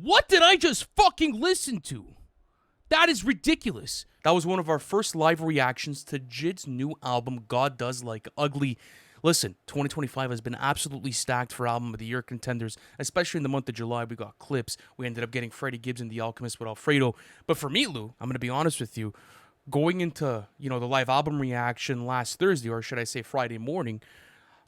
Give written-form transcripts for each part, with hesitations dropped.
What did I just fucking listen to? That is ridiculous. That was one of our first live reactions to JID's new album, God Does Like Ugly. Listen, 2025 has been absolutely stacked for Album of the Year contenders, especially in the month of July. We got Clipse. We ended up getting Freddie Gibbs and The Alchemist with Alfredo. But for me, Lou, I'm going to be honest with you, going into, the live album reaction last Thursday, or should I say Friday morning,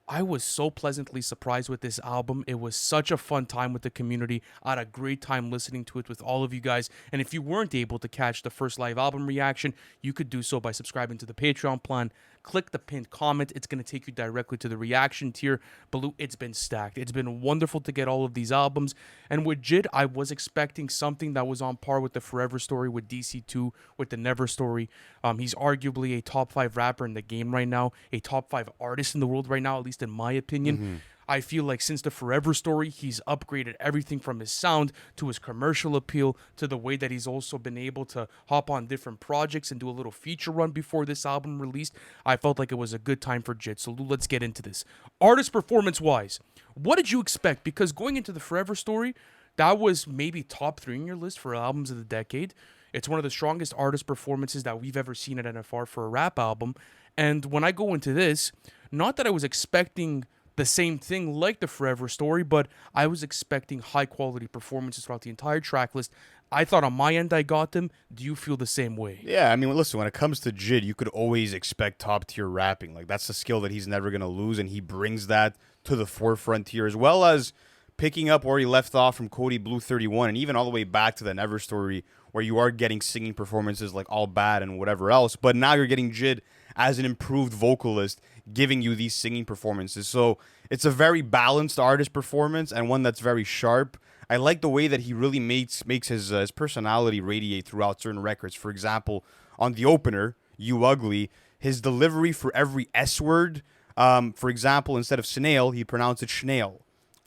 I was so pleasantly surprised with this album. It was such a fun time with the community. I had a great time listening to it with all of you guys. And if you weren't able to catch the first live album reaction, you could do so by subscribing to the Patreon plan. Click the pinned comment. It's going to take you directly to the reaction tier. Baloo, it's been stacked. It's been wonderful to get all of these albums. And with JID, I was expecting something that was on par with the Forever Story, with DC2, with the Never Story. He's arguably a top 5 rapper in the game right now, a top 5 artist in the world right now, at least in my opinion. I feel like since the Forever Story, he's upgraded everything from his sound to his commercial appeal to the way that he's also been able to hop on different projects and do a little feature run before this album released. I felt like it was a good time for JID. So let's get into this. Artist performance-wise, what did you expect? Because going into the Forever Story, that was maybe top 3 in your list for albums of the decade. It's one of the strongest artist performances that we've ever seen at NFR for a rap album. And when I go into this, not that I was expecting the same thing like the Forever Story, but I was expecting high quality performances throughout the entire track list. I thought on my end I got them. Do you feel the same way? Yeah, I mean, listen, when it comes to JID, you could always expect top tier rapping. Like, that's a skill that he's never going to lose, and he brings that to the forefront here, as well as picking up where he left off from Cody Blue 31, and even all the way back to the Never Story, where you are getting singing performances like All Bad and whatever else, but now you're getting JID as an improved vocalist giving you these singing performances. So it's a very balanced artist performance and one that's very sharp. I like the way that he really makes his personality radiate throughout certain records. For example, on the opener, YouUgly, his delivery for every S word, for example, instead of snail, he pronounced it schnail.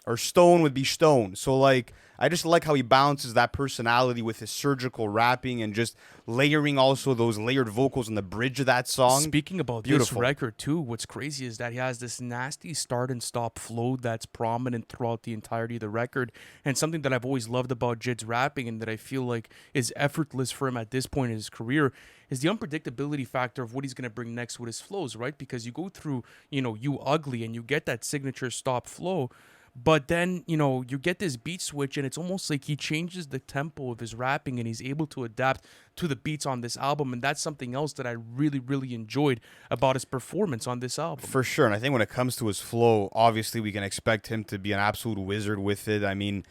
Or stone would be stone. So, like, I just like how he balances that personality with his surgical rapping and just layering also those layered vocals in the bridge of that song. Speaking about Beautiful. This record, too, what's crazy is that he has this nasty start and stop flow that's prominent throughout the entirety of the record. And something that I've always loved about JID's rapping and that I feel like is effortless for him at this point in his career is the unpredictability factor of what he's going to bring next with his flows, right? Because you go through, YouUgly and you get that signature stop flow. But then, you get this beat switch and it's almost like he changes the tempo of his rapping and he's able to adapt to the beats on this album. And that's something else that I really, really enjoyed about his performance on this album. For sure. And I think when it comes to his flow, obviously we can expect him to be an absolute wizard with it. I mean,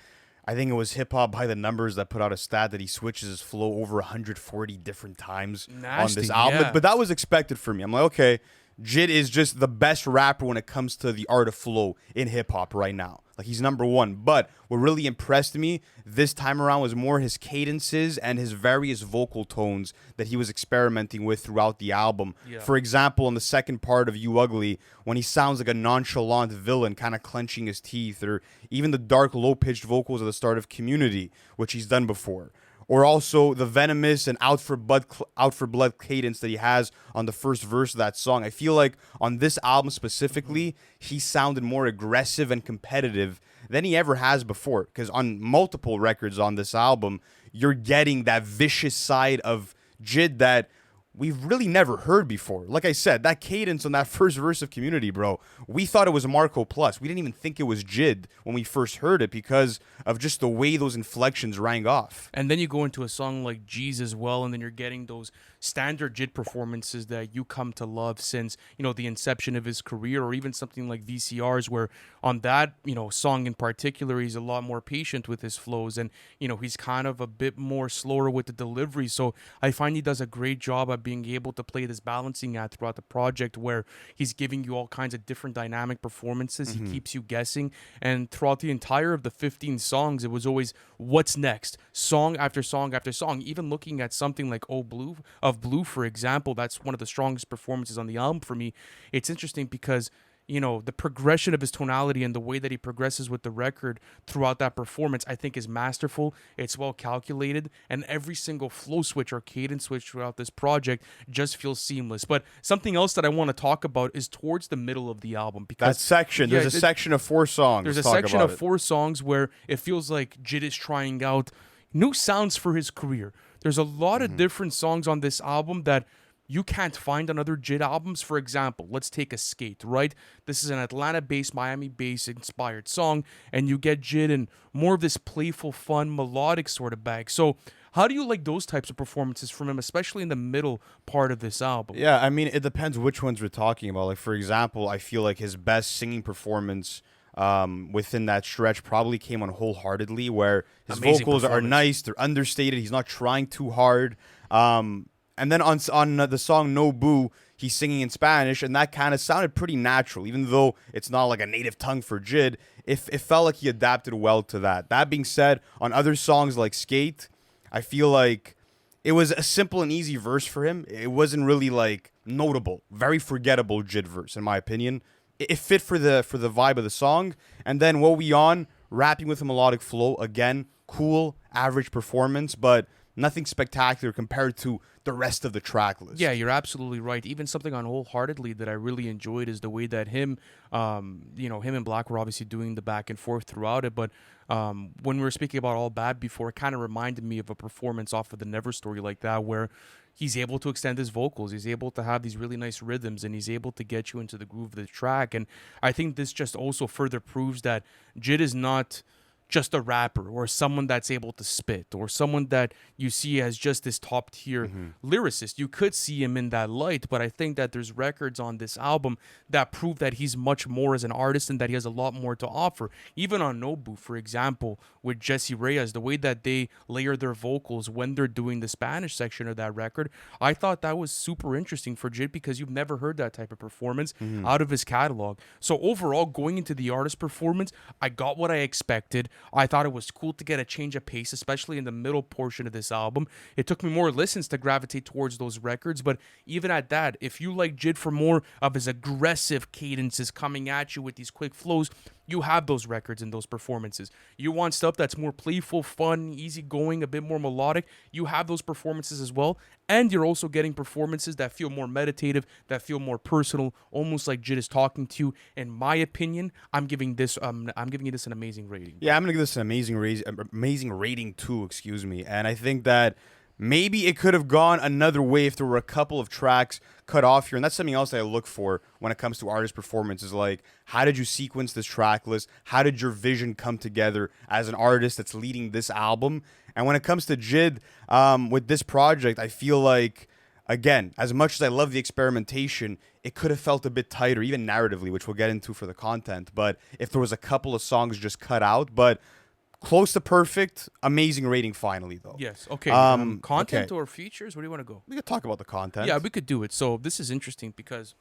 I think it was Hip Hop by the Numbers that put out a stat that he switches his flow over 140 different times on this album. Yeah. But that was expected for me. I'm like, okay, JID is just the best rapper when it comes to the art of flow in hip-hop right now. Like, he's number one. But what really impressed me this time around was more his cadences and his various vocal tones that he was experimenting with throughout the album. Yeah. For example, in the second part of YouUgly, when he sounds like a nonchalant villain kind of clenching his teeth, or even the dark, low-pitched vocals at the start of Community, which he's done before. Or also the venomous and out for blood cadence that he has on the first verse of that song. I feel like on this album specifically, he sounded more aggressive and competitive than he ever has before. Because on multiple records on this album, you're getting that vicious side of JID that we've really never heard before. Like I said, that cadence on that first verse of Community, bro, we thought it was Marco Plus. We didn't even think it was JID when we first heard it because of just the way those inflections rang off. And then you go into a song like G's as well, and then you're getting those standard JID performances that you come to love since, the inception of his career, or even something like VCRs, where on that, song in particular, he's a lot more patient with his flows, and, he's kind of a bit more slower with the delivery. So I find he does a great job at being able to play this balancing act throughout the project where he's giving you all kinds of different dynamic performances. He keeps you guessing. And throughout the entire of the 15 songs, it was always what's next, song after song after song. Even looking at something like Blue, for example, that's one of the strongest performances on the album for me. It's interesting because the progression of his tonality and the way that he progresses with the record throughout that performance, I think is masterful. It's well calculated, and every single flow switch or cadence switch throughout this project just feels seamless. But something else that I want to talk about is towards the middle of the album, because That section, there's a section of 4 songs. there's Let's a talk section about of it. 4 songs where it feels like JID is trying out new sounds for his career. There's a lot of different songs on this album that you can't find on other JID albums. For example, let's take a Skate, right? This is an Atlanta-based, Miami-based inspired song, and you get JID in more of this playful, fun, melodic sort of bag. So how do you like those types of performances from him, especially in the middle part of this album? Yeah, I mean, it depends which ones we're talking about. Like, for example, I feel like his best singing performance within that stretch probably came on Wholeheartedly, where his Amazing vocals are performance. nice, they're understated, he's not trying too hard. And then on the song No Boo, he's singing in Spanish, and that kind of sounded pretty natural, even though it's not like a native tongue for JID. It felt like he adapted well to that. That being said, on other songs like Skate, I feel like it was a simple and easy verse for him. It wasn't really like notable, very forgettable JID verse, in my opinion. It fit for the vibe of the song. And then What We On, rapping with a melodic flow, again, cool, average performance, but nothing spectacular compared to the rest of the track list. Yeah, you're absolutely right. Even something on Wholeheartedly that I really enjoyed is the way that him and Black were obviously doing the back and forth throughout it. But when we were speaking about All Bad before, it kind of reminded me of a performance off of the Never Story like that, where he's able to extend his vocals, he's able to have these really nice rhythms, and he's able to get you into the groove of the track. And I think this just also further proves that JID is not just a rapper or someone that's able to spit or someone that you see as just this top tier lyricist. You could see him in that light, but I think that there's records on this album that prove that he's much more as an artist and that he has a lot more to offer. Even on Nobu, for example, with Jesse Reyes, the way that they layer their vocals when they're doing the Spanish section of that record, I thought that was super interesting for JID because you've never heard that type of performance out of his catalog. So overall, going into the artist performance, I got what I expected. I thought it was cool to get a change of pace, especially in the middle portion of this album. It took me more listens to gravitate towards those records, but even at that, if you like JID for more of his aggressive cadences coming at you with these quick flows, you have those records and those performances. You want stuff that's more playful, fun, easygoing, a bit more melodic, you have those performances as well. And you're also getting performances that feel more meditative, that feel more personal, almost like JID is talking to you. In my opinion, I'm giving you this an amazing rating. Yeah, I'm gonna give this an amazing rating too. Excuse me, and I think that maybe it could have gone another way if there were a couple of tracks cut off here, and that's something else that I look for when it comes to artist performances. Like, how did you sequence this track list? How did your vision come together as an artist that's leading this album? And when it comes to JID, with this project, I feel like, again, as much as I love the experimentation, it could have felt a bit tighter, even narratively, which we'll get into for the content. But if there was a couple of songs just cut out, but close to perfect, amazing rating finally, though. Yes. Okay. Content okay. or features? Where do you want to go? We could talk about the content. Yeah, we could do it. So this is interesting because,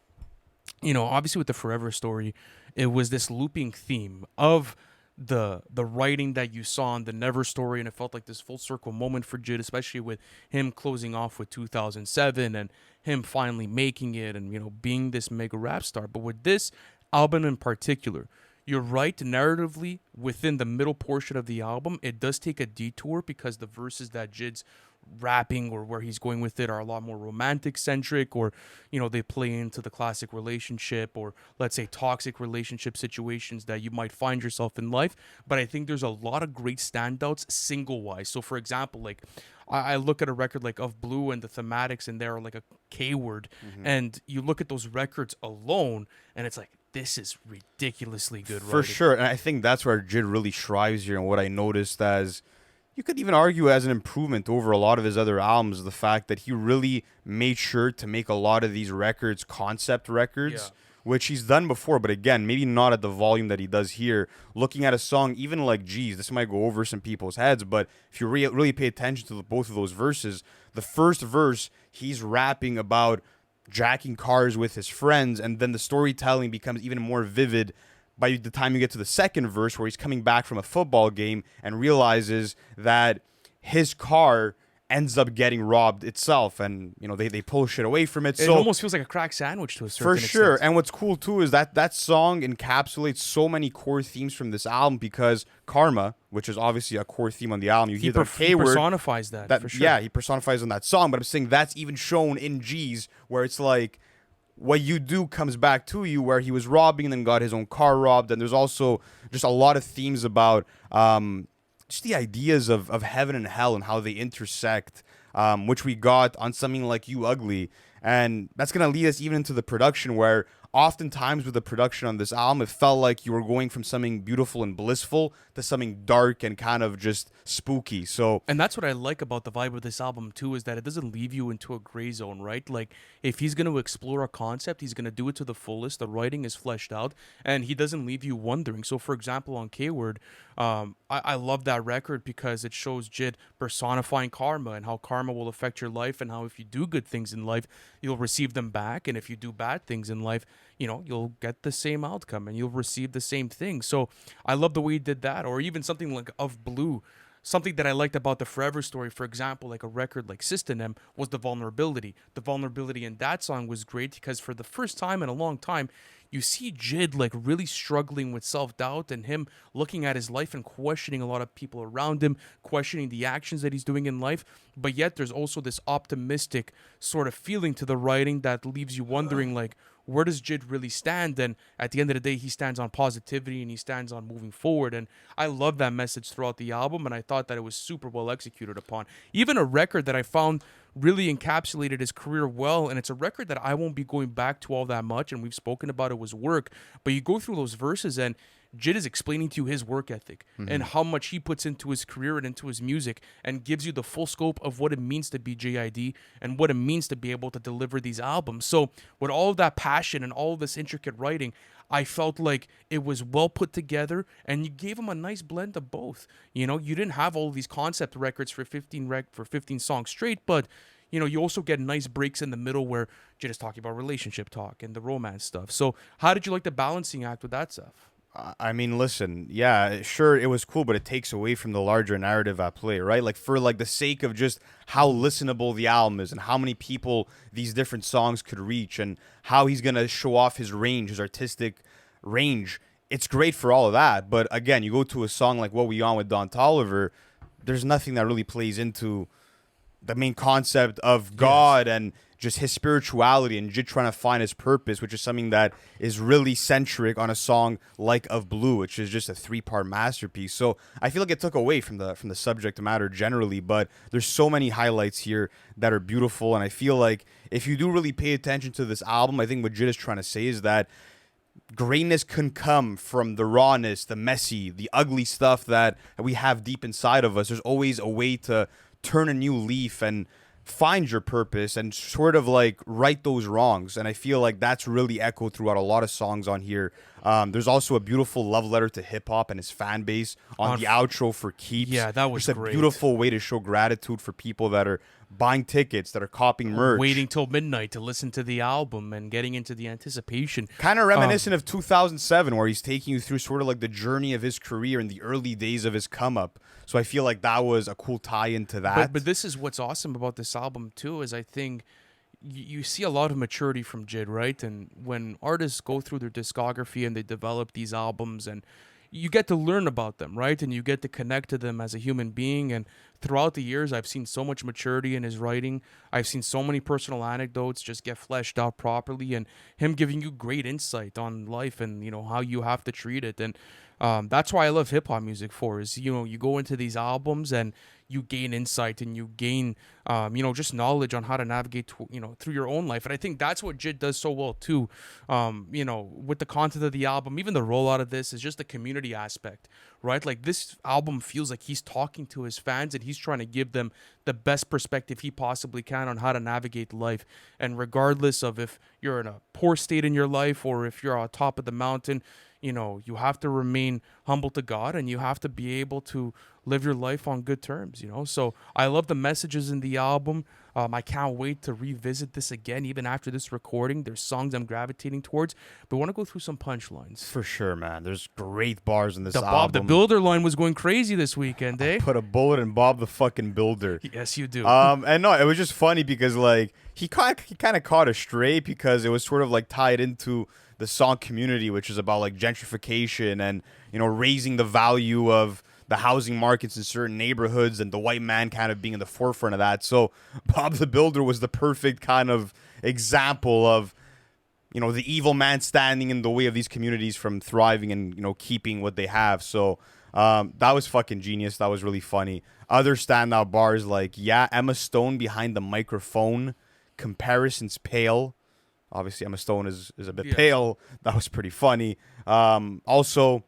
obviously with the Forever Story, it was this looping theme of the writing that you saw in the Never Story, and it felt like this full circle moment for JID, especially with him closing off with 2007 and him finally making it and being this mega rap star. But with this album in particular, you're right, narratively within the middle portion of the album, it does take a detour because the verses that JID's rapping or where he's going with it are a lot more romantic centric, or they play into the classic relationship or let's say toxic relationship situations that you might find yourself in life. But I think there's a lot of great standouts single wise. So for example, like I look at a record like Of Blue and the thematics in there are like a K word, and you look at those records alone and it's like, this is ridiculously good For writing. sure, and I think that's where JID really strives here, and what I noticed as, you could even argue as an improvement over a lot of his other albums, the fact that he really made sure to make a lot of these records concept records, which he's done before, but again, maybe not at the volume that he does here. Looking at a song, even like Geez, this might go over some people's heads, but if you really pay attention to both of those verses, the first verse, he's rapping about jacking cars with his friends, and then the storytelling becomes even more vivid by the time you get to the second verse, where he's coming back from a football game and realizes that his car ends up getting robbed itself, and they pull shit away from it. It So almost feels like a crack sandwich to a certain for sure. extent. And what's cool too is that song encapsulates so many core themes from this album, because Karma, which is obviously a core theme on the album, you hear the He K word. personifies that for sure. Yeah, he personifies on that song, but I'm saying that's even shown in G's, where it's like what you do comes back to you, where he was robbing and then got his own car robbed. And there's also just a lot of themes about just the ideas of heaven and hell and how they intersect, which we got on something like YouUgly. And that's going to lead us even into the production, where oftentimes with the production on this album, it felt like you were going from something beautiful and blissful to something dark and kind of just spooky. So, and that's what I like about the vibe of this album too, is that it doesn't leave you into a gray zone, right? Like, if he's going to explore a concept, he's going to do it to the fullest. The writing is fleshed out, and he doesn't leave you wondering. So, for example, on K-Word, I love that record because it shows JID personifying karma and how karma will affect your life, and how if you do good things in life, you'll receive them back, and if you do bad things in life, you'll get the same outcome and you'll receive the same thing. So I love the way he did that. Or even something like Of Blue. Something that I liked about the Forever Story, for example, like a record like System M, was the vulnerability. The vulnerability in that song was great because for the first time in a long time, you see JID like really struggling with self-doubt, and him looking at his life and questioning a lot of people around him, questioning the actions that he's doing in life. But yet there's also this optimistic sort of feeling to the writing that leaves you wondering, like, where does JID really stand? And at the end of the day, he stands on positivity and he stands on moving forward. And I love that message throughout the album, and I thought that it was super well executed upon. Even a record that I found really encapsulated his career well, and it's a record that I won't be going back to all that much, and we've spoken about it, was Work. But you go through those verses and JID is explaining to you his work ethic and how much he puts into his career and into his music, and gives you the full scope of what it means to be JID and what it means to be able to deliver these albums. So with all of that passion and all of this intricate writing, I felt like it was well put together, and you gave him a nice blend of both. You didn't have all these concept records for 15 songs straight, but you also get nice breaks in the middle where JID is talking about relationship talk and the romance stuff. So how did you like the balancing act with that stuff? I mean, listen, yeah, sure, it was cool, but it takes away from the larger narrative at play, right? Like, for like the sake of just how listenable the album is and how many people these different songs could reach and how he's gonna show off his range, his artistic range. It's great for all of that, but again, you go to a song like "What We On" with Don Toliver, there's nothing that really plays into the main concept of God and just his spirituality and JID trying to find his purpose, which is something that is really centric on a song like Of Blue, which is just a 3-part masterpiece. So I feel like it took away from the subject matter generally, but there's so many highlights here that are beautiful, and I feel like if you do really pay attention to this album, I think what JID is trying to say is that greatness can come from the rawness, the messy, the ugly stuff that we have deep inside of us. There's always a way to turn a new leaf and find your purpose and sort of like right those wrongs. And I feel like that's really echoed throughout a lot of songs on here. There's also a beautiful love letter to hip hop and his fan base on the outro for Keeps. Yeah, that was just great. A beautiful way to show gratitude for people that are buying tickets, that are copying merch, waiting till midnight to listen to the album and getting into the anticipation. Kind of reminiscent of 2007, where he's taking you through sort of like the journey of his career in the early days of his come up. So I feel like that was a cool tie into that. But this is what's awesome about this album too, is I think you see a lot of maturity from JID, right? And when artists go through their discography and they develop these albums, and you get to learn about them, right? And you get to connect to them as a human being. And throughout the years, I've seen so much maturity in his writing. I've seen so many personal anecdotes just get fleshed out properly, and him giving you great insight on life and, how you have to treat it. And that's why I love hip hop music is, you go into these albums and you gain insight and you gain, just knowledge on how to navigate, through your own life. And I think that's what JID does so well too. With the content of the album, even the rollout of this is just the community aspect, right? Like, this album feels like he's talking to his fans and he's trying to give them the best perspective he possibly can on how to navigate life. And regardless of if you're in a poor state in your life or if you're on top of the mountain, you have to remain humble to God, and you have to be able to live your life on good terms. So I love the messages in the album. I can't wait to revisit this again, even after this recording. There's songs I'm gravitating towards, but I want to go through some punchlines. For sure, man. There's great bars in this The album. Bob the Builder line was going crazy this weekend, eh? Put a bullet in Bob the fucking Builder. Yes, you do. And no, it was just funny because like he kind of caught a stray because it was sort of like tied into the song Community, which is about like gentrification and raising the value of the housing markets in certain neighborhoods, and the white man kind of being in the forefront of that. So Bob the Builder was the perfect kind of example of the evil man standing in the way of these communities from thriving and keeping what they have. So that was fucking genius. That was really funny. Other standout bars like, yeah, Emma Stone behind the microphone, comparisons pale. Obviously Emma Stone is a bit pale. That was pretty funny. Also,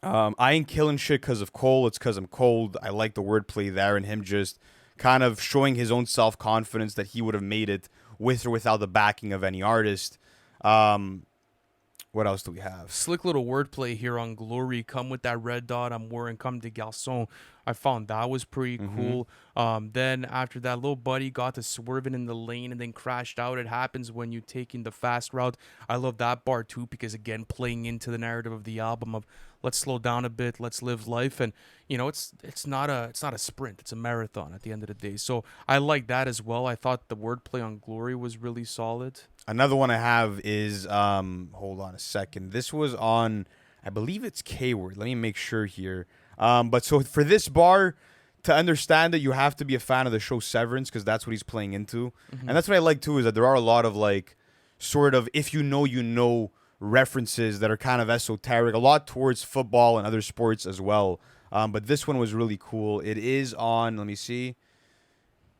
I ain't killing shit because of Cole. It's because I'm cold. I like the wordplay there, and him just kind of showing his own self-confidence that he would have made it with or without the backing of any artist. What else do we have? Slick little wordplay here on Glory. Come with that red dot I'm wearing. Come de garçon. I found that was pretty cool. Then after that, little buddy got to swerving in the lane and then crashed out. It happens when you're taking the fast route. I love that bar too, because again, playing into the narrative of the album of let's slow down a bit, let's live life, and it's not a sprint, it's a marathon at the end of the day. So I like that as well. I thought the wordplay on Glory was really solid. Another one I have is hold on a second. This was on, I believe it's K-Word. Let me make sure here. But so for this bar, to understand that, you have to be a fan of the show Severance, because that's what he's playing into. And that's what I like too, is that there are a lot of like sort of if you know references that are kind of esoteric, a lot towards football and other sports as well. But this one was really cool. It is on, let me see.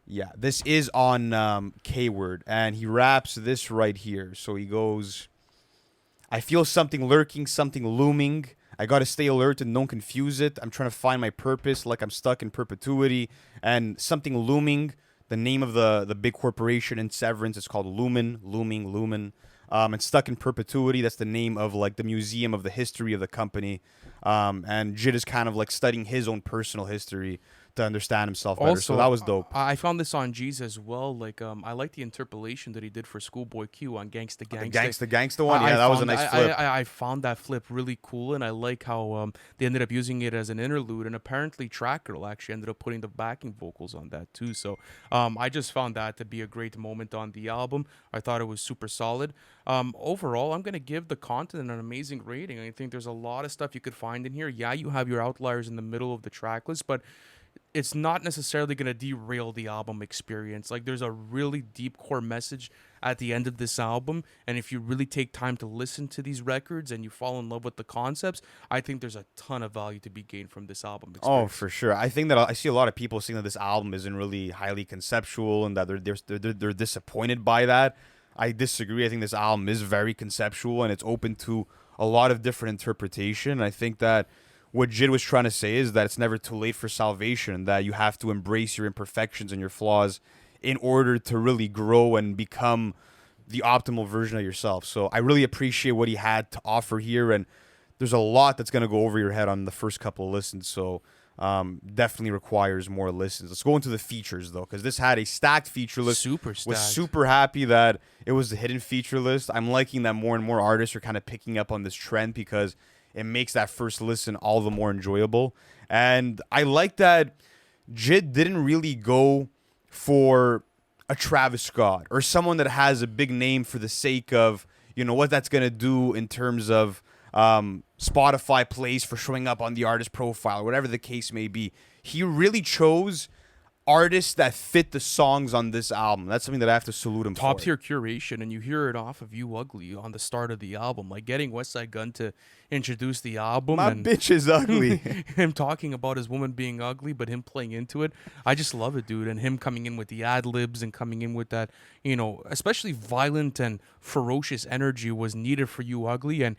Yeah, this is on K-Word, and he raps this right here. So he goes, I feel something lurking, something looming. I got to stay alert and don't confuse it. I'm trying to find my purpose like I'm stuck in perpetuity. And something looming, the name of the big corporation in Severance is called Lumen. And Stuck in Perpetuity, that's the name of like the museum of the history of the company. And JID is kind of like studying his own personal history to understand himself better. Also, so that was dope. I found this on G's as well. Like, I like the interpolation that he did for Schoolboy Q on Gangsta Gangsta. The Gangsta one? Yeah, that was a nice flip. I found that flip really cool, and I like how they ended up using it as an interlude, and apparently Track Girl actually ended up putting the backing vocals on that too. So I just found that to be a great moment on the album. I thought it was super solid. Overall, I'm going to give the content an amazing rating. I think there's a lot of stuff you could find in here. Yeah, you have your outliers in the middle of the track list, but it's not necessarily going to derail the album experience. Like, there's a really deep core message at the end of this album, and if you really take time to listen to these records and you fall in love with the concepts, I think there's a ton of value to be gained from this album experience. Oh, for sure. I think that I see a lot of people saying that this album isn't really highly conceptual and that they're disappointed by that. I disagree. I think this album is very conceptual, and it's open to a lot of different interpretation. I think that what JID was trying to say is that it's never too late for salvation, that you have to embrace your imperfections and your flaws in order to really grow and become the optimal version of yourself. So I really appreciate what he had to offer here, and there's a lot that's going to go over your head on the first couple of listens, so definitely requires more listens. Let's go into the features, though, because this had a stacked feature list. Super stacked. Was super happy that it was the hidden feature list. I'm liking that more and more artists are kind of picking up on this trend, because it makes that first listen all the more enjoyable. And I like that JID didn't really go for a Travis Scott or someone that has a big name for the sake of, what that's going to do in terms of Spotify plays for showing up on the artist profile, whatever the case may be. He really chose artists that fit the songs on this album. That's something that I have to salute him for. Top tier curation, and you hear it off of YouUgly on the start of the album. Like, getting Westside Gunn to introduce the album. My bitch is ugly. Him talking about his woman being ugly, but him playing into it. I just love it, dude. And him coming in with the ad-libs and coming in with that, especially violent and ferocious energy was needed for YouUgly. And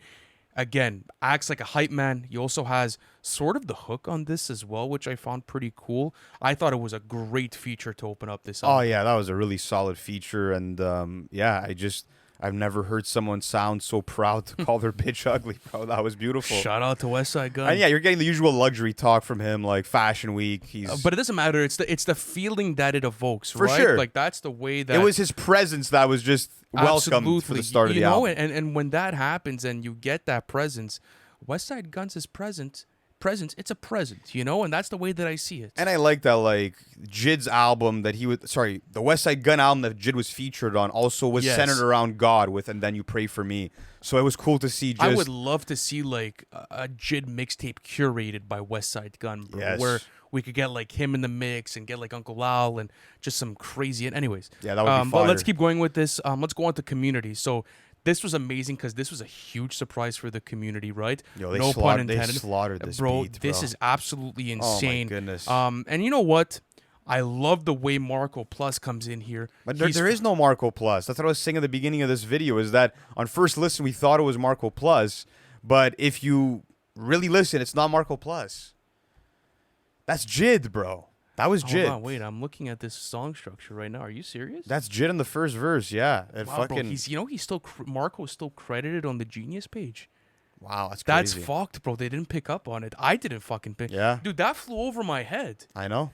again, acts like a hype man. He also has sort of the hook on this as well, which I found pretty cool. I thought it was a great feature to open up this album. Oh, yeah, that was a really solid feature. And, I I've never heard someone sound so proud to call their bitch ugly, bro. That was beautiful. Shout out to Westside Gunn. And yeah, you're getting the usual luxury talk from him, like Fashion Week. But it doesn't matter. It's the feeling that it evokes, For right? sure. Like that's the way that it was his presence that was just welcome absolutely, for the start of the you know, album. and when that happens and you get that presence, Westside Gunn's presence, it's a present, you know, and that's the way that I see it. And I like that, like, JID's album that he would, sorry, the Westside Gunn album that JID was featured on also was centered around God with And Then You Pray For Me. So it was cool to see just... I would love to see, like, a JID mixtape curated by Westside Gunn, bro, Yes. where we could get, like, him in the mix and get, like, Uncle Al and just some crazy... Anyways. Yeah, that would be But fire. let's keep going with this. Let's go on to Community. So... This was amazing because this was a huge surprise for the community, right? Yo, they no pun intended. They slaughtered this bro, beat, this is absolutely insane. Oh, my goodness. And you know what? I love the way Marco Plus comes in here. But there is no Marco Plus. That's what I was saying at the beginning of this video, is that on first listen, we thought it was Marco Plus. But if you really listen, it's not Marco Plus. That's JID, bro. That was JID. Hold on, wait. I'm looking at this song structure right now. Are you serious? That's JID in the first verse, yeah. And wow, fucking... bro. He's still Marco's still credited on the Genius page. Wow, that's That's crazy. fucked, bro. They didn't pick up on it. I didn't fucking pick. Yeah. Dude, that flew over my head. I know.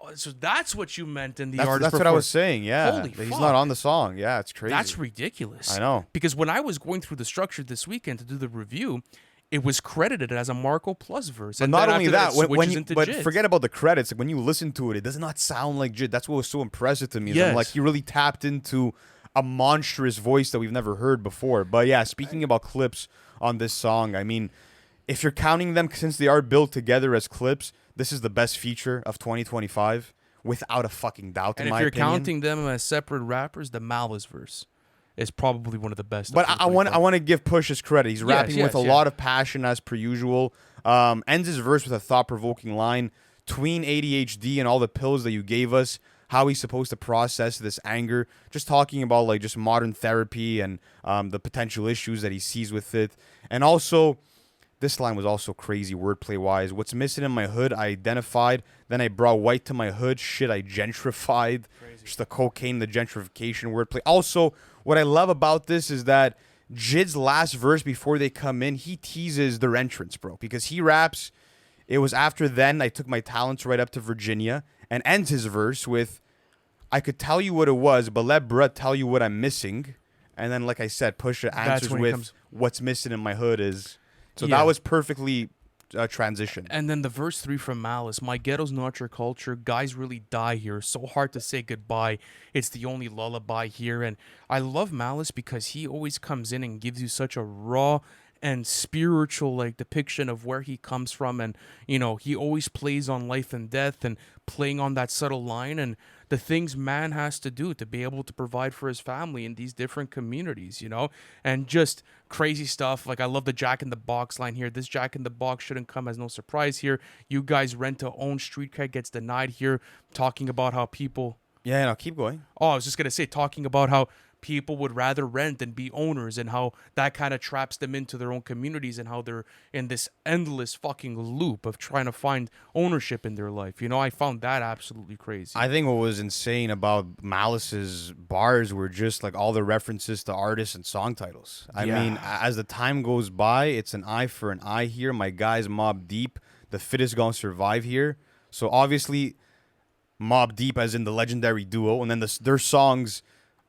Oh, so that's what you meant in the That's artist. what I was saying, yeah. Holy That he's fuck. not on the song. Yeah, it's crazy. That's ridiculous. I know. Because when I was going through the structure this weekend to do the review, it was credited as a Marco Plus verse. But And not then only after that, it when switches you, into but JID. forget about the credits. Like when you listen to it, it does not sound like JID. That's what was so impressive to me. Is I'm like, Yes. he really tapped into a monstrous voice that we've never heard before. But yeah, speaking about clips on this song, I mean, if you're counting them since they are built together as clips, this is the best feature of 2025 without a fucking doubt. And in if my you're opinion. counting them as separate rappers, the Malice verse is probably one of the best. But I want to give Push his credit. He's rapping with a lot of passion as per usual. Ends his verse with a thought-provoking line. Tween ADHD and all the pills that you gave us, how he's supposed to process this anger. Just talking about like just modern therapy and the potential issues that he sees with it. And also, this line was also crazy wordplay-wise. What's missing in my hood, I identified. Then I brought white to my hood. Shit, I gentrified. Crazy. Just the cocaine, the gentrification wordplay. Also, what I love about this is that JID's last verse before they come in, he teases their entrance, bro. Because he raps, it was after then I took my talents right up to Virginia, and ends his verse with, I could tell you what it was, but let bruh tell you what I'm missing. And then, like I said, Pusha answers with, what's missing in my hood is... So that was perfectly transition. And then the verse 3 from Malice, my ghetto's not your culture. Guys really die here. So hard to say goodbye. It's the only lullaby here. And I love Malice because he always comes in and gives you such a raw and spiritual like depiction of where he comes from. And, you know, he always plays on life and death and playing on that subtle line and the things man has to do to be able to provide for his family in these different communities, you know, and just crazy stuff. Like I love the Jack in the Box line here. This Jack in the Box shouldn't come as no surprise here. You guys rent to own, street cred gets denied here. Talking about how people... Yeah, no, keep going. Oh, I was just going to say, talking about how people would rather rent than be owners and how that kind of traps them into their own communities and how they're in this endless fucking loop of trying to find ownership in their life. You know, I found that absolutely crazy. I think what was insane about Malice's bars were just like all the references to artists and song titles. I mean, as the time goes by, it's an eye for an eye here. My guys Mobb Deep, the fittest gonna survive here. So obviously Mobb Deep as in the legendary duo, and then their songs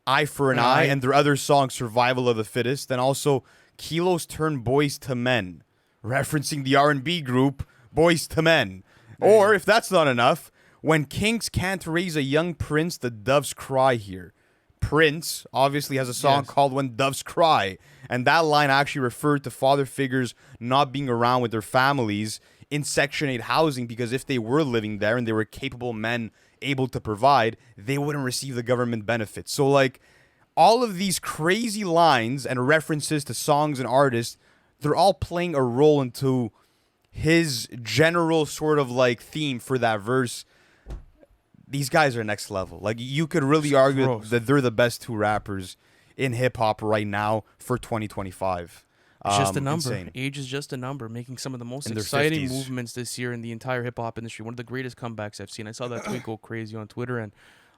Eye for an Eye, and their other song, Survival of the Fittest. And also, Kilos Turn Boys to Men, referencing the R&B group Boys to Men. Or, if that's not enough, when kings can't raise a young prince, the doves cry here. Prince obviously has a song called When Doves Cry. And that line actually referred to father figures not being around with their families in Section 8 housing, because if they were living there and they were capable men able to provide, they wouldn't receive the government benefits. So like all of these crazy lines and references to songs and artists, they're all playing a role into his general sort of like theme for that verse. These guys are next level. Like you could really argue that they're the best two rappers in hip hop right now for 2025. It's just a number. Insane. Age is just a number, making some of the most In their exciting 50s. movements this year in the entire hip hop industry. One of the greatest comebacks I've seen. I saw that tweet go crazy on Twitter, and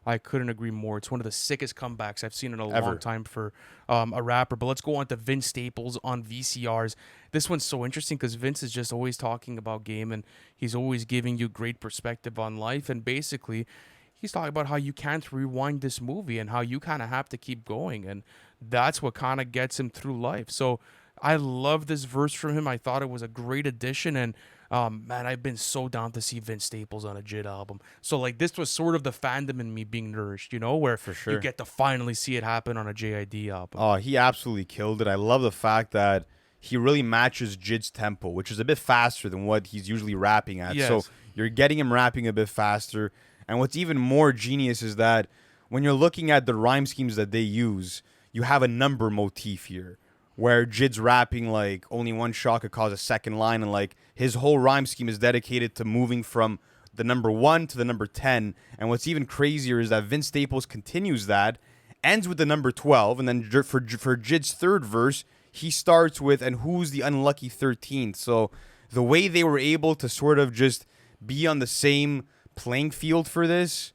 I couldn't agree more. It's one of the sickest comebacks I've seen in a Ever. long time for a rapper. But let's go on to Vince Staples on VCRs. This one's so interesting because Vince is just always talking about game, and he's always giving you great perspective on life. And basically, he's talking about how you can't rewind this movie and how you kind of have to keep going. And that's what kind of gets him through life. So I love this verse from him. I thought it was a great addition. And man, I've been so down to see Vince Staples on a JID album. So like this was sort of the fandom in me being nourished, you know, where For sure. you get to finally see it happen on a JID album. Oh, he absolutely killed it. I love the fact that he really matches JID's tempo, which is a bit faster than what he's usually rapping at. Yes. So you're getting him rapping a bit faster. And what's even more genius is that when you're looking at the rhyme schemes that they use, you have a number motif here where JID's rapping like only one shot could cause a second line, and like his whole rhyme scheme is dedicated to moving from the number 1 to the number 10. And what's even crazier is that Vince Staples continues that, ends with the number 12, and then for JID's third verse, he starts with, and who's the unlucky 13th? So the way they were able to sort of just be on the same playing field for this,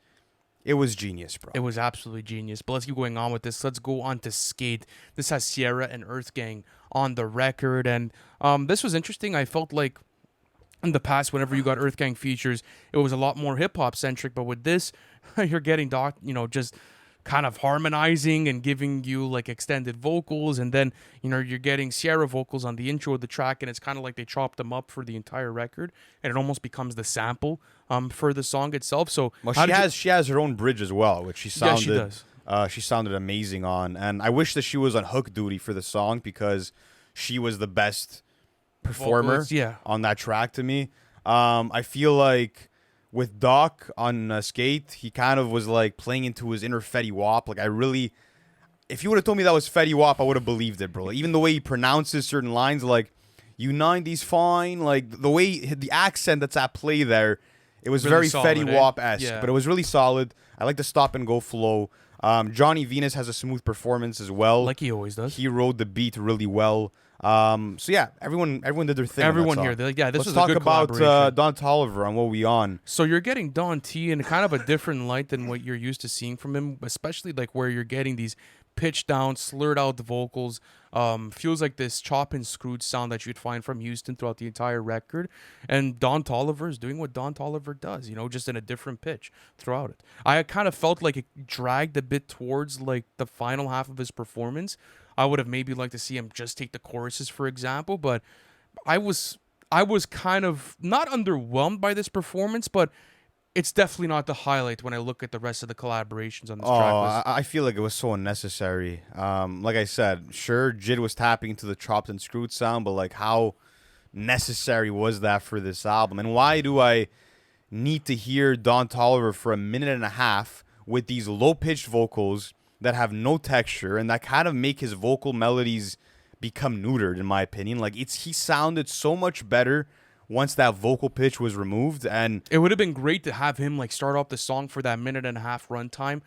it was genius, bro. It was absolutely genius. But let's keep going on with this. Let's go on to Skate. This has Sierra and Earth Gang on the record. And this was interesting. I felt like in the past, whenever you got Earth Gang features, it was a lot more hip-hop centric. But with this, you're getting just kind of harmonizing and giving you like extended vocals, and then you're getting Sierra vocals on the intro of the track, and it's kind of like they chopped them up for the entire record, and it almost becomes the sample for the song itself. So well, she has her own bridge as well, which she sounded she does. She sounded amazing on, and I wish that she was on hook duty for the song because she was the best performer on that track to me. I feel like with Doc on Skate, he kind of was like playing into his inner Fetty Wap. Like if you would have told me that was Fetty Wap, I would have believed it, bro. Like, even the way he pronounces certain lines, like "you 90s fine," like the way the accent that's at play there, it was really very solid, Fetty Wap-esque, Yeah. but it was really solid. I like the stop and go flow. Johnny Venus has a smooth performance as well. Like he always does. He rode the beat really well. So yeah, everyone did their thing. Everyone on here, that song. this Let's was talk a good about collaboration. Don Toliver on What We On. So you're getting Don T in kind of a different light than what you're used to seeing from him, especially like where you're getting these pitched down, slurred out vocals. Feels like this chop and screwed sound that you'd find from Houston throughout the entire record. And Don Toliver is doing what Don Toliver does, just in a different pitch throughout it. I kind of felt like it dragged a bit towards like the final half of his performance. I would have maybe liked to see him just take the choruses, for example, but I was kind of not underwhelmed by this performance, but it's definitely not the highlight when I look at the rest of the collaborations on this track. I feel like it was so unnecessary. Like I said, sure, JID was tapping into the chopped and screwed sound, but like how necessary was that for this album? And why do I need to hear Don Toliver for a minute and a half with these low-pitched vocals that have no texture and that kind of make his vocal melodies become neutered, in my opinion? Like he sounded so much better once that vocal pitch was removed, and it would have been great to have him like start off the song for that minute and a half runtime,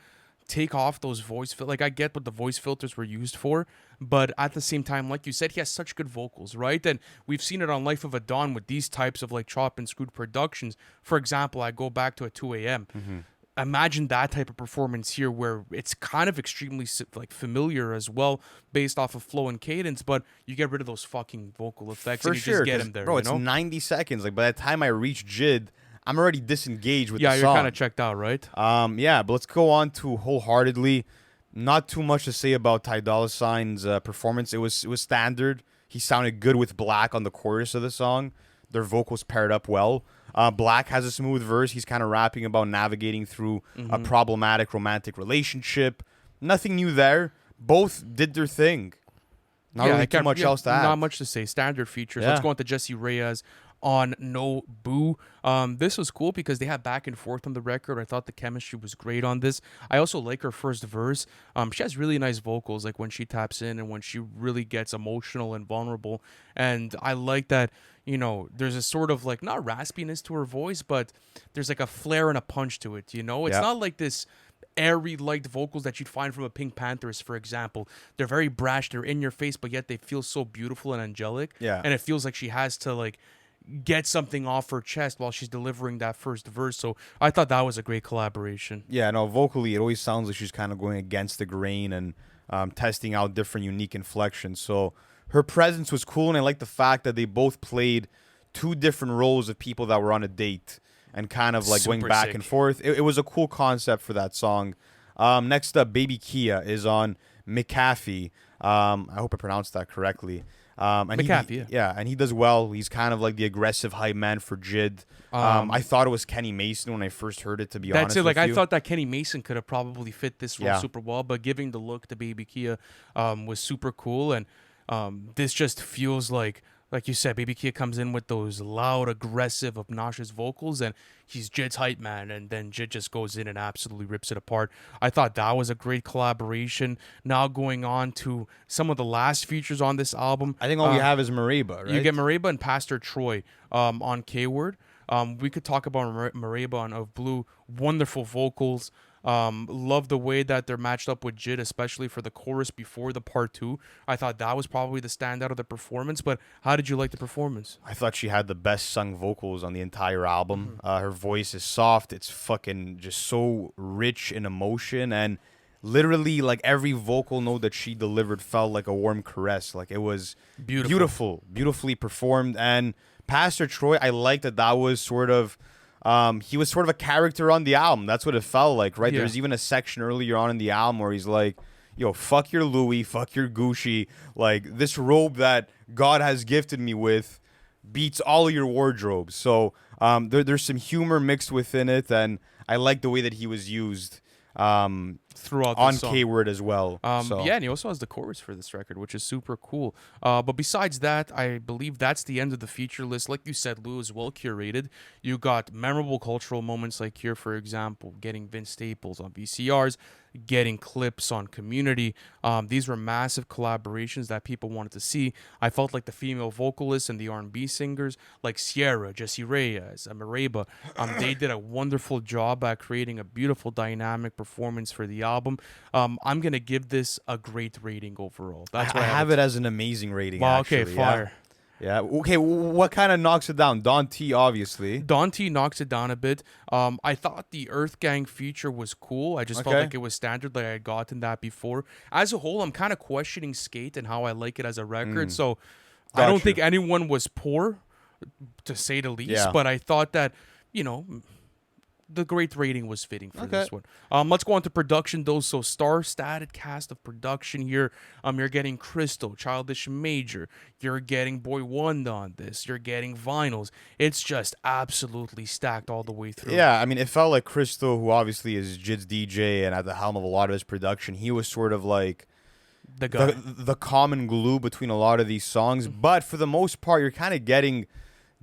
take off those voice like I get what the voice filters were used for, but at the same time, like you said, he has such good vocals, right? And we've seen it on Life of a Don with these types of like chop and screwed productions. For example, I go back to a 2 a.m. Imagine that type of performance here where it's kind of extremely like familiar as well based off of flow and cadence, but you get rid of those fucking vocal effects and you just get him there. Bro, it's 90 seconds. Like by the time I reach JID, I'm already disengaged with the song. Yeah, you're kind of checked out, right? Yeah, but let's go on to Wholeheartedly. Not too much to say about Ty Dolla $ign's performance. It was standard. He sounded good with Black on the chorus of the song. Their vocals paired up well. Black has a smooth verse. He's kind of rapping about navigating through a problematic romantic relationship. Nothing new there. Both did their thing. Not really too much else to add. Not much to say. Standard features. Let's go on to Jesse Reyes on No Boo. This was cool because they had back and forth on the record. I thought the chemistry was great on this. I also like her first verse. She has really nice vocals, like when she taps in and when she really gets emotional and vulnerable. And I like that, there's a sort of like not raspiness to her voice, but there's like a flair and a punch to it. It's not like this airy light vocals that you'd find from a Pink Panthers, for example. They're very brash, they're in your face, but yet they feel so beautiful and angelic. Yeah. And it feels like she has to like get something off her chest while she's delivering that first verse. So I thought that was a great collaboration. Yeah, no, vocally, it always sounds like she's kind of going against the grain and testing out different unique inflections. So her presence was cool, and I like the fact that they both played two different roles of people that were on a date and kind of like going Super back sick. and forth. It was a cool concept for that song. Next up, Baby Kia is on McAfee. I hope I pronounced that correctly. And McAfee, yeah, and he does well. He's kind of like the aggressive hype man for JID. I thought it was Kenny Mason when I first heard it, to be honest. That's it. Like, with I you. thought that Kenny Mason could have probably fit this role Yeah. super well, but giving the look to Baby Kia was super cool. And this just feels like you said, Baby Kia comes in with those loud, aggressive, obnoxious vocals, and he's JID's hype man, and then JID just goes in and absolutely rips it apart. I thought that was a great collaboration. Now going on to some of the last features on this album. I think all we have is Mariba, right? You get Mariba and Pastor Troy on K-Word. We could talk about Mariba on Of Blue. Wonderful vocals. Love the way that they're matched up with JID, especially for the chorus before the part 2. I thought that was probably the standout of the performance, but how did you like the performance? I thought she had the best sung vocals on the entire album. Her voice is soft. It's fucking just so rich in emotion, and literally like every vocal note that she delivered felt like a warm caress. Like it was beautifully performed. And Pastor Troy, I like that was sort of he was sort of a character on the album. That's what it felt like, right? Yeah. There's even a section earlier on in the album where he's like, yo, fuck your Louis, fuck your Gucci. Like, this robe that God has gifted me with beats all of your wardrobes. So there's some humor mixed within it, and I like the way that he was used Throughout the on song. K-Word as well. Yeah, and he also has the chorus for this record, which is super cool. But besides that, I believe that's the end of the feature list. Like you said, Lou is well curated. You got memorable cultural moments like here, for example, getting Vince Staples on VCRs, getting Clipse on Community. These were massive collaborations that people wanted to see. I felt like the female vocalists and the R&B singers, like Sierra, Jessie Reyes, and Mariba, they did a wonderful job at creating a beautiful dynamic performance for the album. I'm gonna give this a great rating overall. That's I what have it as an amazing rating. Wow, actually, okay, fire. Yeah. Okay. What kind of knocks it down? Don T, obviously. Don T knocks it down a bit. I thought the Earth Gang feature was cool. I just felt Okay. like it was standard, like I had gotten that before. As a whole, I'm kind of questioning Skate and how I like it as a record. So I don't Gotcha. think anyone was poor, to say the least. Yeah. But I thought that, the great rating was fitting for this one. Let's go on to production, though. So star-studded cast of production here. You're getting Crystal, Childish Major. You're getting Boy Wonder on this. You're getting Vinyls. It's just absolutely stacked all the way through. Yeah, I mean, it felt like Crystal, who obviously is JID's DJ and at the helm of a lot of his production, he was sort of like The guy. the common glue between a lot of these songs. But for the most part, you're kind of getting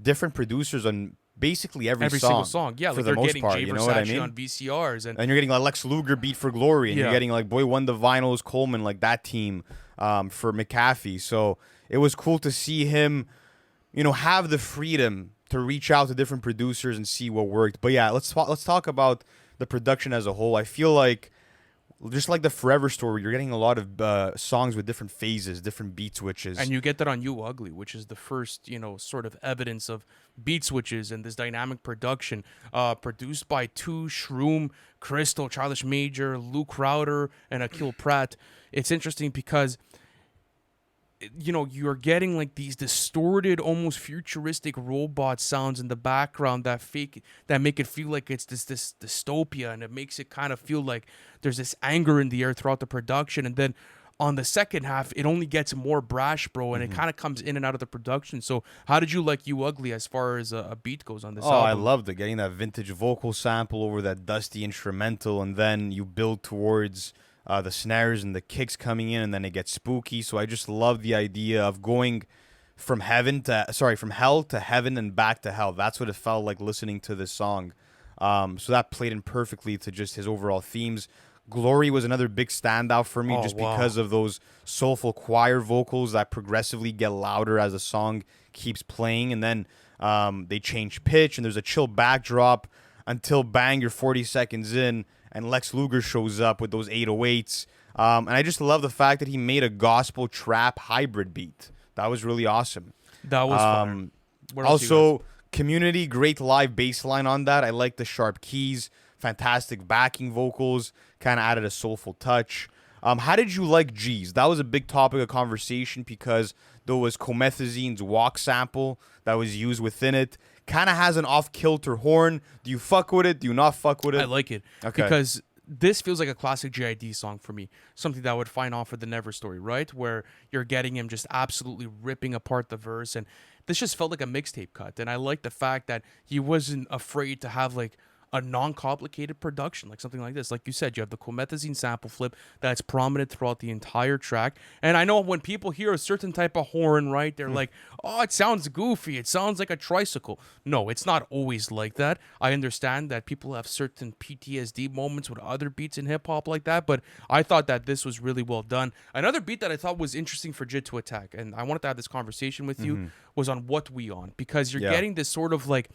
different producers on basically every song. single song. Yeah, for like the you're most getting part, Jay you know what I Versace mean? on VCRs. And And you're getting like Lex Luger beat for Glory, and Yeah. you're getting like Boy Wonder, Vinyls, Coleman, like that team for McAfee. So it was cool to see him, have the freedom to reach out to different producers and see what worked. But yeah, let's talk about the production as a whole. I feel like just like the Forever Story, you're getting a lot of songs with different phases, different beat switches. And you get that on YouUgly, which is the first, sort of evidence of beat switches and this dynamic production. Produced by Shroom, Crystal, Childish Major, Luke Crowder, and Akil Pratt. It's interesting because you're getting like these distorted, almost futuristic robot sounds in the background that make it feel like it's this dystopia, and it makes it kind of feel like there's this anger in the air throughout the production. And then on the second half, it only gets more brash, bro, and it kind of comes in and out of the production. So how did you like YouUgly as far as a beat goes on this album? I loved it. Getting that vintage vocal sample over that dusty instrumental, and then you build towards the snares and the kicks coming in, and then it gets spooky. So I just love the idea of going from hell to heaven and back to hell. That's what it felt like listening to this song. So that played in perfectly to just his overall themes. Glory was another big standout for me, because of those soulful choir vocals that progressively get louder as the song keeps playing. And then they change pitch, and there's a chill backdrop until bang, you're 40 seconds in, and Lex Luger shows up with those 808s. And I just love the fact that he made a gospel trap hybrid beat. That was really awesome. That was fun. What else you got? Also, Community, great live bass line on that. I like the sharp keys, fantastic backing vocals, kind of added a soulful touch. How did you like G's? That was a big topic of conversation because there was Comethazine's walk sample that was used within it. Kind of has an off-kilter horn. Do you fuck with it? Do you not fuck with it? I like it Okay. because this feels like a classic JID song for me. Something that I would find off of the Never story, right? Where you're getting him just absolutely ripping apart the verse. And this just felt like a mixtape cut. And I like the fact that he wasn't afraid to have like a non-complicated production, like something like this. Like you said, you have the Comethazine sample flip that's prominent throughout the entire track. And I know when people hear a certain type of horn, right, they're like, oh, it sounds goofy. It sounds like a tricycle. No, it's not always like that. I understand that people have certain PTSD moments with other beats in hip-hop like that, but I thought that this was really well done. Another beat that I thought was interesting for JID to attack, and I wanted to have this conversation with you, was on What We On, because you're getting this sort of like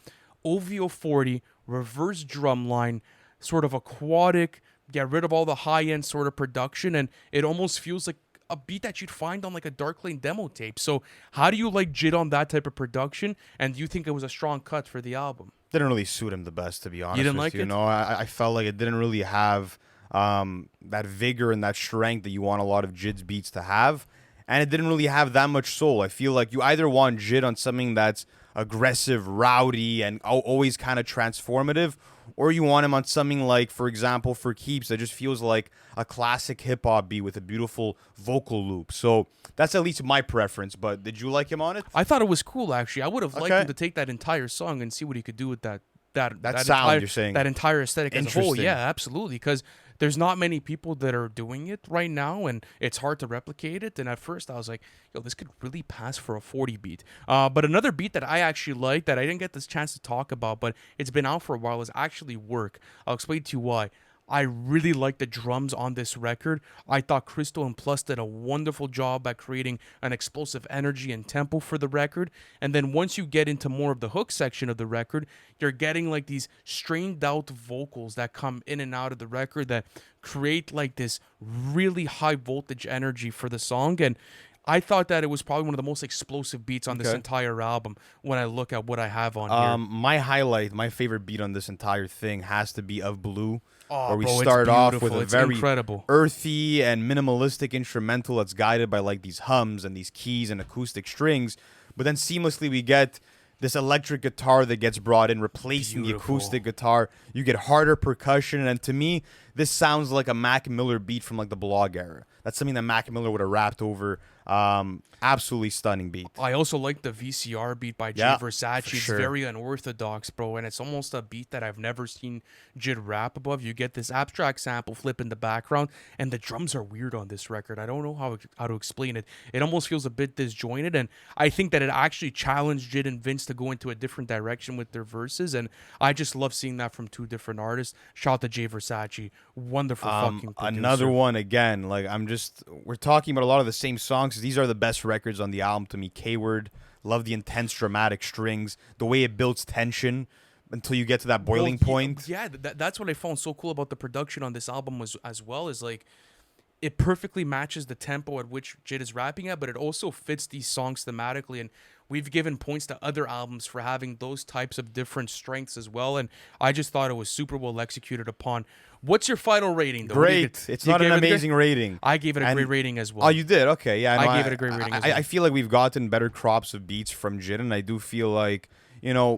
OVO 40 reverse drum line, sort of aquatic, get rid of all the high-end sort of production, and it almost feels like a beat that you'd find on like a Dark Lane demo tape. So how do you like JID on that type of production, and do you think it was a strong cut for the album? Didn't really suit him the best, to be honest. You didn't with like you. it? No, I felt like it didn't really have that vigor and that strength that you want a lot of JID's beats to have. And it didn't really have that much soul. I feel like you either want JID on something that's aggressive, rowdy, and always kind of transformative, or you want him on something like, for example, for Keeps, that just feels like a classic hip-hop beat with a beautiful vocal loop. So that's at least my preference, but did you like him on it? I thought it was cool, actually. I would have liked Okay. him to take that entire song and see what he could do with that That sound, entire, you're saying? that entire aesthetic as a whole. Interesting. Yeah, absolutely. Because there's not many people that are doing it right now, and it's hard to replicate it. And at first, I was like, "Yo, this could really pass for a 40 beat." But another beat that I actually like that I didn't get this chance to talk about, but it's been out for a while, is actually Work. I'll explain to you why. I really like the drums on this record. I thought Crystal and Plus did a wonderful job at creating an explosive energy and tempo for the record. And then once you get into more of the hook section of the record, you're getting like these strained out vocals that come in and out of the record that create like this really high voltage energy for the song. And I thought that it was probably one of the most explosive beats on this Okay. entire album when I look at what I have on here. My highlight, my favorite beat on this entire thing has to be Of Blue, Oh, where we bro, it's start off with beautiful. a It's very incredible. earthy and minimalistic instrumental that's guided by like these hums and these keys and acoustic strings, but then seamlessly we get this electric guitar that gets brought in, replacing Beautiful. the acoustic guitar. You get harder percussion, and to me, this sounds like a Mac Miller beat from like the Blog era. That's something that Mac Miller would have rapped over. Absolutely stunning beat. I also like the VCR beat by Yeah, Jay Versace. for It's sure. very unorthodox, bro, and it's almost a beat that I've never seen JID rap above. You get this abstract sample flip in the background, and the drums are weird on this record. I don't know how to explain it. It almost feels a bit disjointed, and I think that it actually challenged JID and Vince to go into a different direction with their verses, and I just love seeing that from two different artists. Shout out to Jay Versace. Wonderful fucking producer. Another one again. Like we're talking about a lot of the same songs. These are the best records on the album to me. K-Word, love the intense dramatic strings, the way it builds tension until you get to that boiling point. Yeah, that's what I found so cool about the production on this album was as well, is like it perfectly matches the tempo at which JID is rapping at, but it also fits these songs thematically. And we've given points to other albums for having those types of different strengths as well. And I just thought it was super well executed upon. What's your final rating, though? Great. It's not an amazing rating. I gave it a And- great rating as well. Oh, you did? Okay, yeah. I no, gave it a great rating as well. I feel like we've gotten better crops of beats from JID, and I do feel like,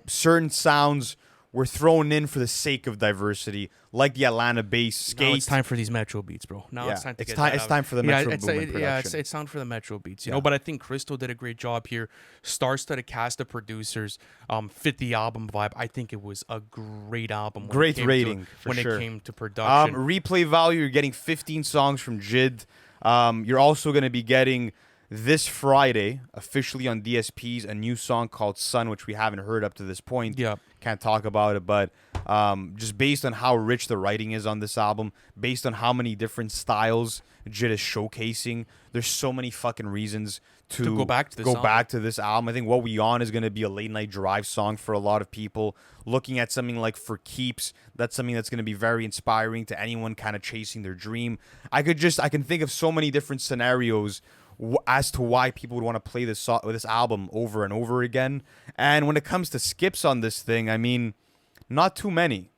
certain sounds were thrown in for the sake of diversity, like the Atlanta bass skate. Now it's time for these Metro beats, bro. Now Yeah, it's time to it's get time- that it's out. time for the Metro it's, Boomin yeah, production. it's time for the Metro beats, you Yeah. know. But I think Crystal did a great job here. Star-studded cast of producers fit the album vibe. I think it was a great album. Great rating, for when sure. it came to production. Replay value, you're getting 15 songs from JID. You're also going to be getting this Friday, officially on DSPs, a new song called Sun, which we haven't heard up to this point. Yeah. Can't talk about it, but just based on how rich the writing is on this album, based on how many different styles JID is showcasing, there's so many fucking reasons to go back to this album. I think What We On is going to be a late night drive song for a lot of people. Looking at something like For Keeps, that's something that's going to be very inspiring to anyone kind of chasing their dream. I can think of so many different scenarios as to why people would want to play this album over and over again. And when it comes to skips on this thing, I mean, not too many.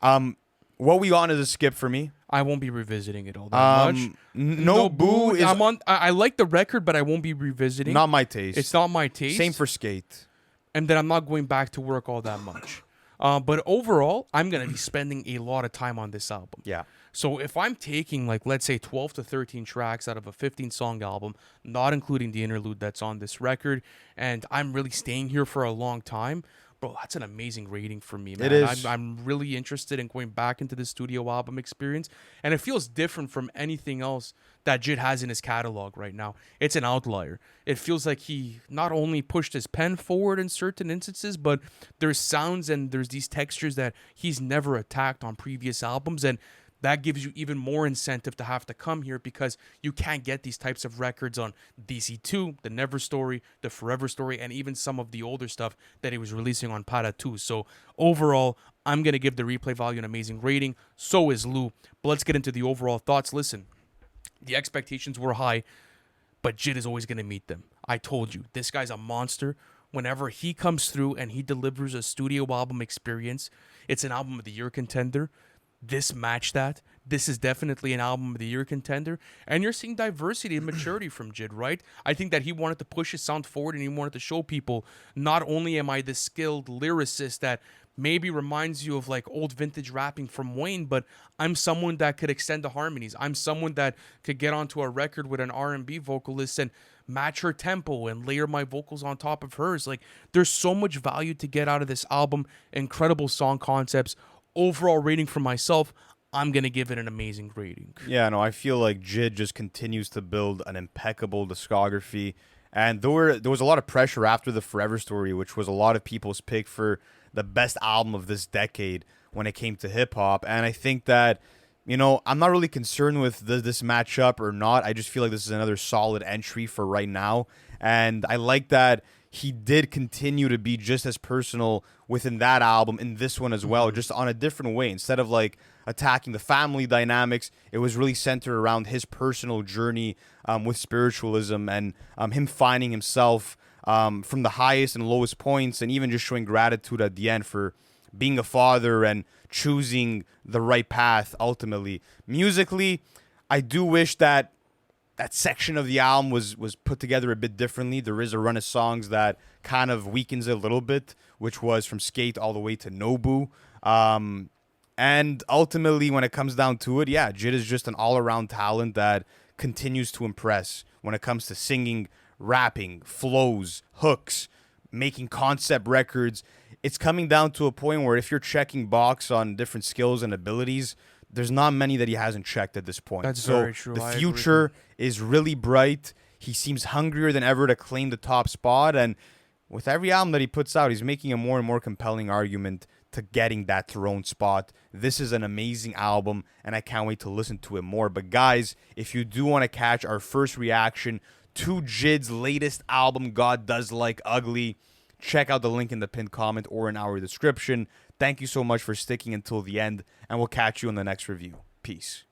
What We On is a skip for me. I won't be revisiting it all that much. No Boo is I like the record, but I won't be revisiting. not my taste. It's not my taste. Same for Skate. And then I'm not going back to work all that much. But overall, I'm going to be spending a lot of time on this album. Yeah. So if I'm taking, like, let's say 12 to 13 tracks out of a 15-song album, not including the interlude that's on this record, and I'm really staying here for a long time, bro, that's an amazing rating for me, man. It is. I'm really interested in going back into the studio album experience, and it feels different from anything else that JID has in his catalog right now. It's an outlier. It feels like he not only pushed his pen forward in certain instances, but there's sounds and there's these textures that he's never attacked on previous albums, and that gives you even more incentive to have to come here because you can't get these types of records on DC2, the Never Story, the Forever Story, and even some of the older stuff that he was releasing on Para 2. So overall, I'm going to give the replay value an amazing rating. So is Lou. But let's get into the overall thoughts. Listen, the expectations were high, but JID is always going to meet them. I told you, this guy's a monster. Whenever he comes through and he delivers a studio album experience, it's an album of the year contender. This matched that. This is definitely an album of the year contender. And you're seeing diversity and maturity from JID, right? I think that he wanted to push his sound forward and he wanted to show people, not only am I the skilled lyricist that maybe reminds you of like old vintage rapping from Wayne, but I'm someone that could extend the harmonies. I'm someone that could get onto a record with an R&B vocalist and match her tempo and layer my vocals on top of hers. Like, there's so much value to get out of this album. Incredible song concepts. Overall rating for myself, I'm going to give it an amazing rating. Yeah, no, I feel like JID just continues to build an impeccable discography. And there was a lot of pressure after the Forever Story, which was a lot of people's pick for the best album of this decade when it came to hip-hop. And I think that, you know, I'm not really concerned with this matchup or not. I just feel like this is another solid entry for right now. And I like that he did continue to be just as personal within that album in this one as well, just on a different way. Instead of like attacking the family dynamics, it was really centered around his personal journey with spiritualism and him finding himself from the highest and lowest points, and even just showing gratitude at the end for being a father and choosing the right path ultimately. Musically, I do wish that section of the album was put together a bit differently. There is a run of songs that kind of weakens it a little bit, which was from Skate all the way to Nobu. And ultimately, when it comes down to it, yeah, JID is just an all-around talent that continues to impress when it comes to singing, rapping, flows, hooks, making concept records. It's coming down to a point where if you're checking box on different skills and abilities, there's not many that he hasn't checked at this point. That's very true. The future is really bright. He seems hungrier than ever to claim the top spot. And with every album that he puts out, he's making a more and more compelling argument to getting that throne spot. This is an amazing album, and I can't wait to listen to it more. But guys, if you do want to catch our first reaction to JID's latest album, God Does Like Ugly, check out the link in the pinned comment or in our description. Thank you so much for sticking until the end, and we'll catch you in the next review. Peace.